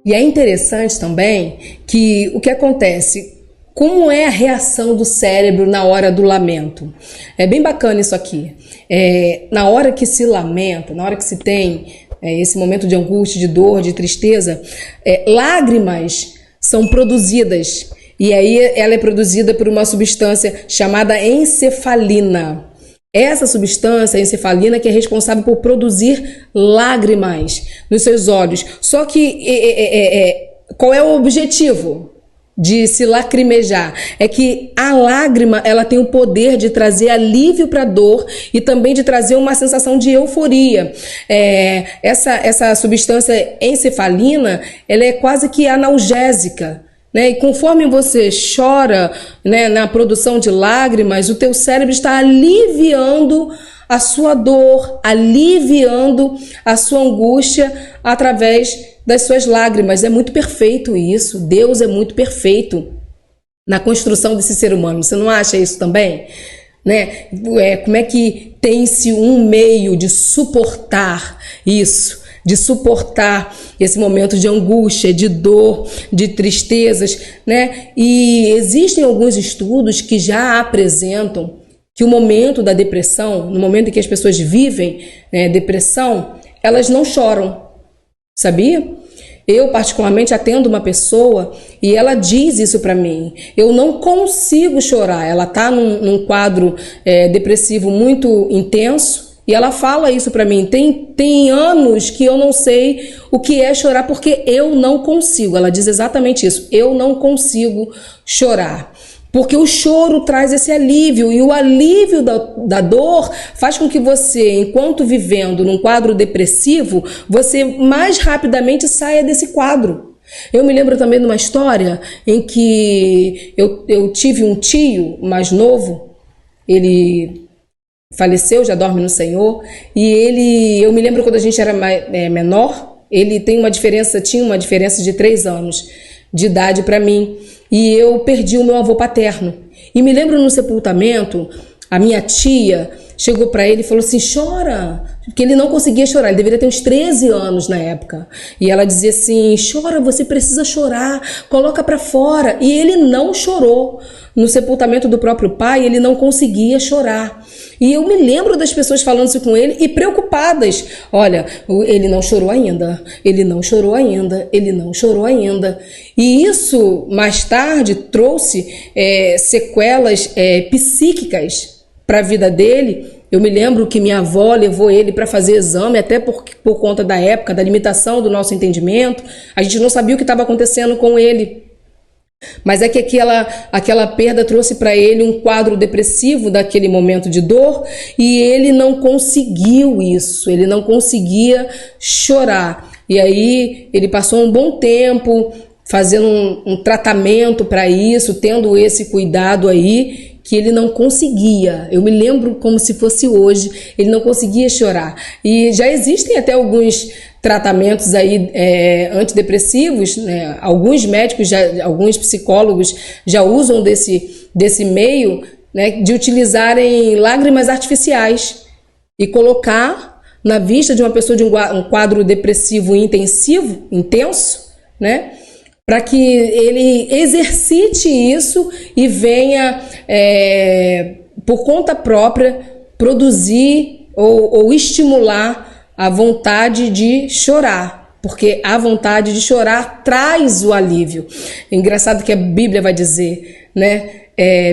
E é interessante também que o que acontece, como é a reação do cérebro na hora do lamento? É bem bacana isso aqui. Na hora que se lamenta, na hora que se tem esse momento de angústia, de dor, de tristeza, lágrimas são produzidas. E aí ela é produzida por uma substância chamada encefalina. Essa substância, a encefalina, que é responsável por produzir lágrimas nos seus olhos. Só que qual é o objetivo de se lacrimejar? É que a lágrima, ela tem o poder de trazer alívio para a dor e também de trazer uma sensação de euforia. Essa substância encefalina, ela é quase que analgésica. E conforme você chora, na produção de lágrimas, o teu cérebro está aliviando a sua dor, aliviando a sua angústia através das suas lágrimas. É muito perfeito isso. Deus é muito perfeito na construção desse ser humano. Você não acha isso também? Como é que tem-se um meio de suportar isso? De suportar esse momento de angústia, de dor, de tristezas, E existem alguns estudos que já apresentam que o momento da depressão, no momento em que as pessoas vivem depressão, elas não choram, sabia? Eu particularmente atendo uma pessoa e ela diz isso para mim: eu não consigo chorar. Ela está num quadro depressivo muito intenso. E ela fala isso para mim, tem anos que eu não sei o que é chorar porque eu não consigo. Ela diz exatamente isso, eu não consigo chorar. Porque o choro traz esse alívio e o alívio da dor faz com que você, enquanto vivendo num quadro depressivo, você mais rapidamente saia desse quadro. Eu me lembro também de uma história em que eu tive um tio mais novo, ele faleceu, já dorme no Senhor, e eu me lembro quando a gente era menor, ele tinha uma diferença de 3 anos de idade para mim, e eu perdi o meu avô paterno. E me lembro no sepultamento, a minha tia chegou para ele e falou assim: chora, porque ele não conseguia chorar, ele deveria ter uns 13 anos na época. E ela dizia assim: chora, você precisa chorar, coloca para fora. E ele não chorou. No sepultamento do próprio pai, ele não conseguia chorar. E eu me lembro das pessoas falando isso com ele e preocupadas. Olha, ele não chorou ainda, ele não chorou ainda, ele não chorou ainda. E isso, mais tarde, trouxe sequelas psíquicas para a vida dele. Eu me lembro que minha avó levou ele para fazer exame, até por conta da época, da limitação do nosso entendimento. A gente não sabia o que estava acontecendo com ele. Mas é que aquela perda trouxe para ele um quadro depressivo daquele momento de dor e ele não conseguiu isso, ele não conseguia chorar. E aí ele passou um bom tempo fazendo um tratamento para isso, tendo esse cuidado aí, que ele não conseguia. Eu me lembro como se fosse hoje, ele não conseguia chorar. E já existem até alguns tratamentos aí antidepressivos, alguns médicos, alguns psicólogos já usam desse meio, de utilizarem lágrimas artificiais e colocar na vista de uma pessoa de um quadro depressivo intenso, para que ele exercite isso e venha, por conta própria, produzir ou estimular a vontade de chorar, porque a vontade de chorar traz o alívio. É engraçado que a Bíblia vai dizer,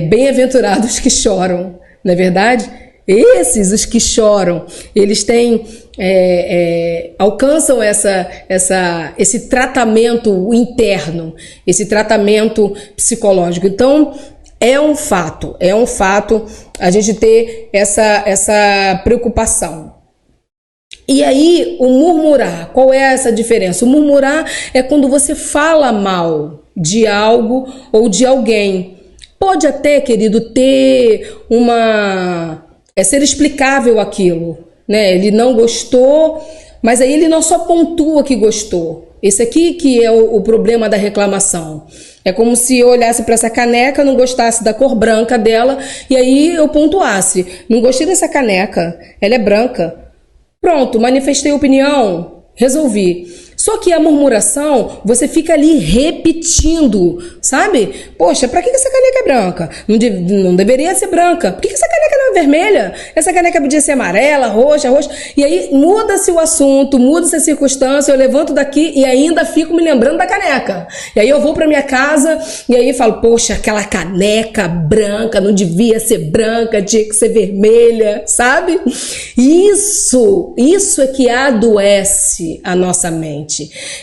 bem-aventurados que choram, não é verdade? Os que choram, eles têm, alcançam esse tratamento interno, esse tratamento psicológico. Então, é um fato a gente ter essa preocupação. E aí, o murmurar, qual é essa diferença? O murmurar é quando você fala mal de algo ou de alguém. Pode até, querido, ter ser explicável aquilo, Ele não gostou, mas aí ele não só pontua que gostou. Esse aqui que é o problema da reclamação. É como se eu olhasse para essa caneca, não gostasse da cor branca dela, e aí eu pontuasse: não gostei dessa caneca, ela é branca. Pronto, manifestei opinião, resolvi. Só que a murmuração, você fica ali repetindo, sabe? Poxa, pra que essa caneca é branca? Não deveria ser branca. Por que essa caneca não é vermelha? Essa caneca podia ser amarela, roxa. E aí muda-se o assunto, muda-se a circunstância, eu levanto daqui e ainda fico me lembrando da caneca. E aí eu vou pra minha casa e aí falo, poxa, aquela caneca branca não devia ser branca, tinha que ser vermelha, sabe? Isso é que adoece a nossa mente.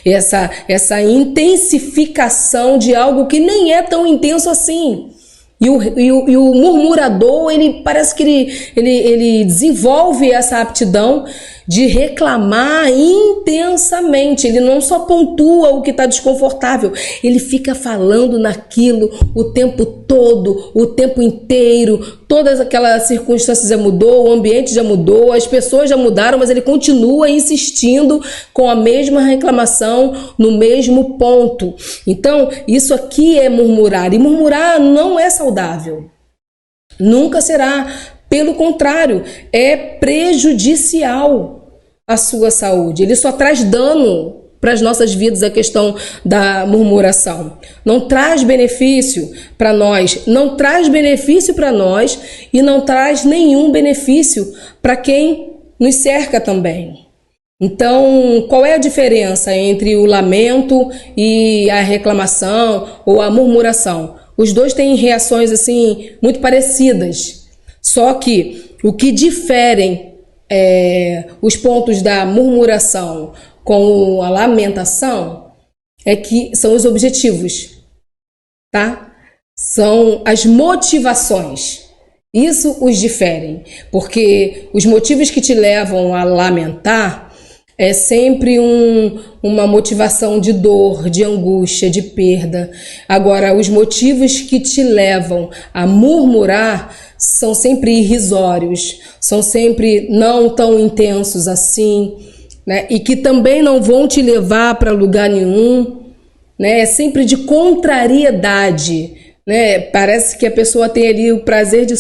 Essa intensificação de algo que nem é tão intenso assim. E o murmurador, ele parece que ele desenvolve essa aptidão de reclamar intensamente. Ele não só pontua o que está desconfortável, ele fica falando naquilo o tempo todo, o tempo inteiro. Todas aquelas circunstâncias já mudou, o ambiente já mudou, as pessoas já mudaram, mas ele continua insistindo com a mesma reclamação no mesmo ponto. Então, isso aqui é murmurar. E murmurar não é saudável. Nunca será. Pelo contrário, é prejudicial à sua saúde. Ele só traz dano para as nossas vidas, a questão da murmuração. Não traz benefício para nós, não traz benefício para nós e não traz nenhum benefício para quem nos cerca também. Então, qual é a diferença entre o lamento e a reclamação ou a murmuração? Os dois têm reações assim muito parecidas. Só que o que diferem os pontos da murmuração com a lamentação é que são os objetivos, tá? São as motivações. Isso os diferem, porque os motivos que te levam a lamentar é sempre uma motivação de dor, de angústia, de perda. Agora, os motivos que te levam a murmurar são sempre irrisórios, são sempre não tão intensos assim, né? E que também não vão te levar para lugar nenhum, né? É sempre de contrariedade, né? Parece que a pessoa tem ali o prazer de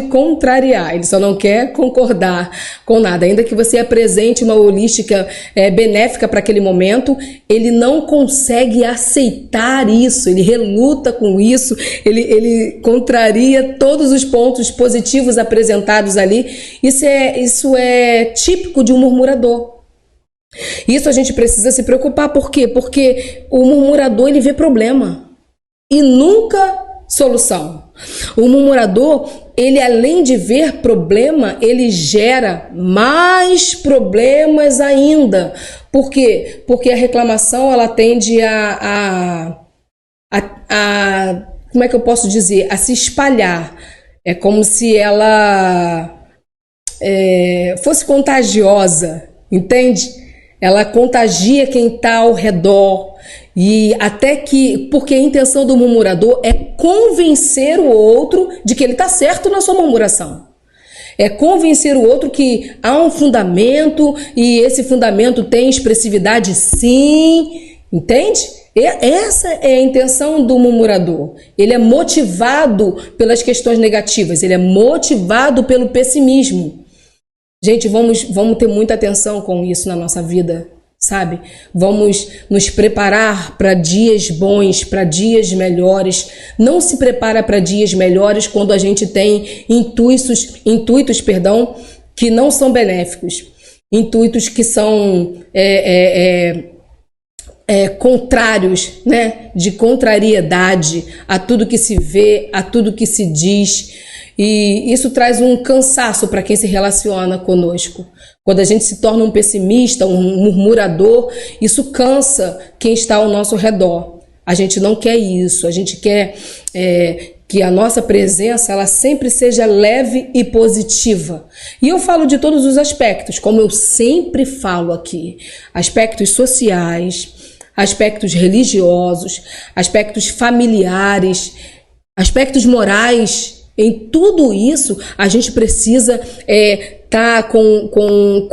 contrariar, ele só não quer concordar com nada. Ainda que você apresente uma holística benéfica para aquele momento, ele não consegue aceitar isso, ele reluta com isso, ele contraria todos os pontos positivos apresentados ali. Isso é típico de um murmurador. Isso a gente precisa se preocupar. Por quê? Porque o murmurador, ele vê problema e nunca solução. O murmurador, ele além de ver problema, ele gera mais problemas ainda. Por quê? Porque a reclamação, ela tende como é que eu posso dizer? A se espalhar. É como se ela fosse contagiosa, entende? Ela contagia quem está ao redor. E até que, porque a intenção do murmurador é convencer o outro de que ele está certo na sua murmuração. É convencer o outro que há um fundamento e esse fundamento tem expressividade sim, entende? Essa é a intenção do murmurador. Ele é motivado pelas questões negativas, ele é motivado pelo pessimismo. Gente, vamos ter muita atenção com isso na nossa vida, sabe? Vamos nos preparar para dias bons, para dias melhores. Não se prepara para dias melhores quando a gente tem intuitos, que não são benéficos. Intuitos que são contrários, né? De contrariedade a tudo que se vê, a tudo que se diz. E isso traz um cansaço para quem se relaciona conosco. Quando a gente se torna um pessimista, um murmurador, isso cansa quem está ao nosso redor. A gente não quer isso, a gente quer que a nossa presença ela sempre seja leve e positiva. E eu falo de todos os aspectos, como eu sempre falo aqui. Aspectos sociais, aspectos religiosos, aspectos familiares, aspectos morais. Em tudo isso, a gente precisa tá com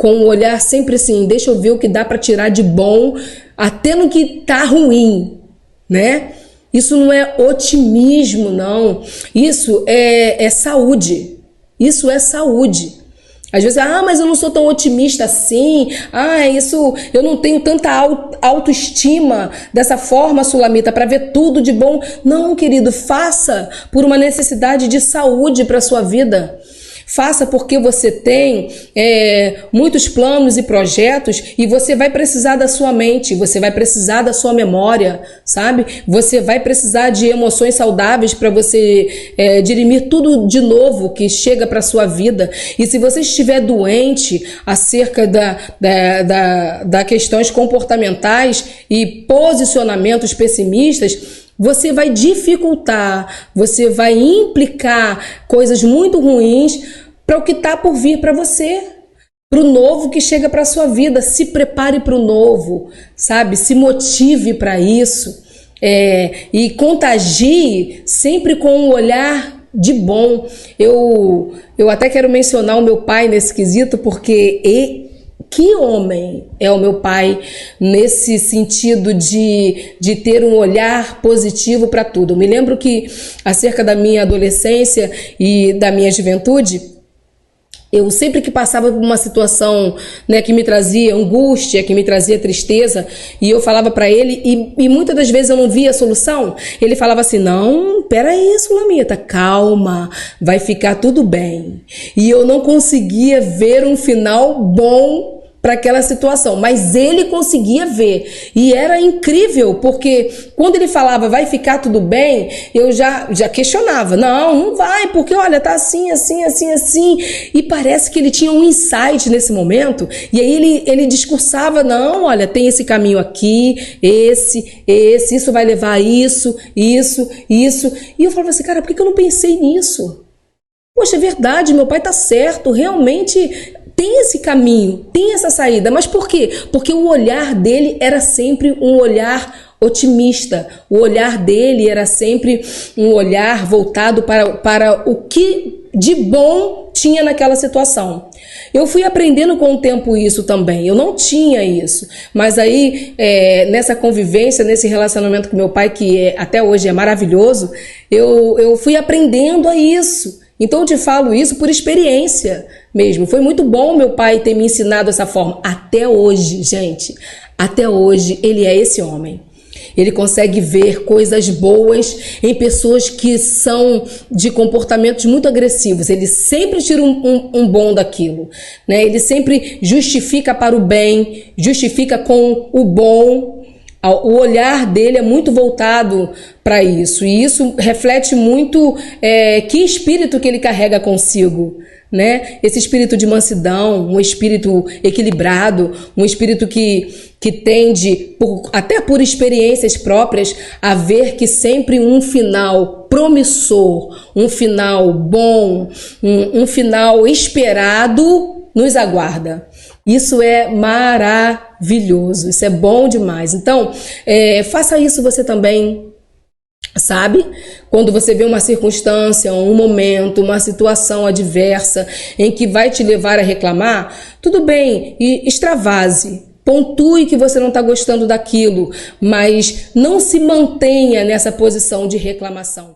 um olhar sempre assim, deixa eu ver o que dá para tirar de bom, até no que tá ruim, né? Isso não é otimismo, não. Isso é saúde. Isso é saúde. Às vezes, mas eu não sou tão otimista assim. Isso, eu não tenho tanta autoestima dessa forma, Sulamita, para ver tudo de bom. Não, querido, faça por uma necessidade de saúde para sua vida. Faça porque você tem muitos planos e projetos e você vai precisar da sua mente, você vai precisar da sua memória, sabe? Você vai precisar de emoções saudáveis para você dirimir tudo de novo que chega para sua vida. E se você estiver doente acerca da questões comportamentais e posicionamentos pessimistas, você vai dificultar, você vai implicar coisas muito ruins para o que está por vir para você, para o novo que chega para a sua vida. Se prepare para o novo, sabe? Se motive para isso e contagie sempre com um olhar de bom. Eu até quero mencionar o meu pai nesse quesito, porque que homem é o meu pai nesse sentido de ter um olhar positivo para tudo. Eu me lembro que acerca da minha adolescência e da minha juventude, eu sempre que passava por uma situação, né, que me trazia angústia, que me trazia tristeza, e eu falava para ele, e muitas das vezes eu não via a solução, ele falava assim: não, peraí, Sulamita, calma, vai ficar tudo bem. E eu não conseguia ver um final bom para aquela situação, mas ele conseguia ver, e era incrível, porque quando ele falava vai ficar tudo bem, eu já questionava, não vai, porque olha, tá assim, e parece que ele tinha um insight nesse momento, e aí ele discursava, não, olha, tem esse caminho aqui, isso vai levar a isso, e eu falava assim, cara, por que eu não pensei nisso? Poxa, é verdade, meu pai tá certo, realmente tem esse caminho, tem essa saída. Mas por quê? Porque o olhar dele era sempre um olhar otimista. O olhar dele era sempre um olhar voltado para o que de bom tinha naquela situação. Eu fui aprendendo com o tempo isso também. Eu não tinha isso. Mas aí, nessa convivência, nesse relacionamento com meu pai, que até hoje é maravilhoso, eu fui aprendendo a isso. Então eu te falo isso por experiência mesmo. Foi muito bom meu pai ter me ensinado dessa forma. Até hoje, gente, até hoje ele é esse homem. Ele consegue ver coisas boas em pessoas que são de comportamentos muito agressivos. Ele sempre tira um bom daquilo, né? Ele sempre justifica para o bem, justifica com o bom. O olhar dele é muito voltado para isso, e isso reflete muito que espírito que ele carrega consigo, né? Esse espírito de mansidão, um espírito equilibrado, um espírito que tende, até por experiências próprias, a ver que sempre um final promissor, um final bom, um final esperado nos aguarda. Isso é maravilhoso, isso é bom demais. Então, faça isso você também, sabe? Quando você vê uma circunstância, um momento, uma situação adversa em que vai te levar a reclamar, tudo bem, e extravase. Pontue que você não está gostando daquilo, mas não se mantenha nessa posição de reclamação.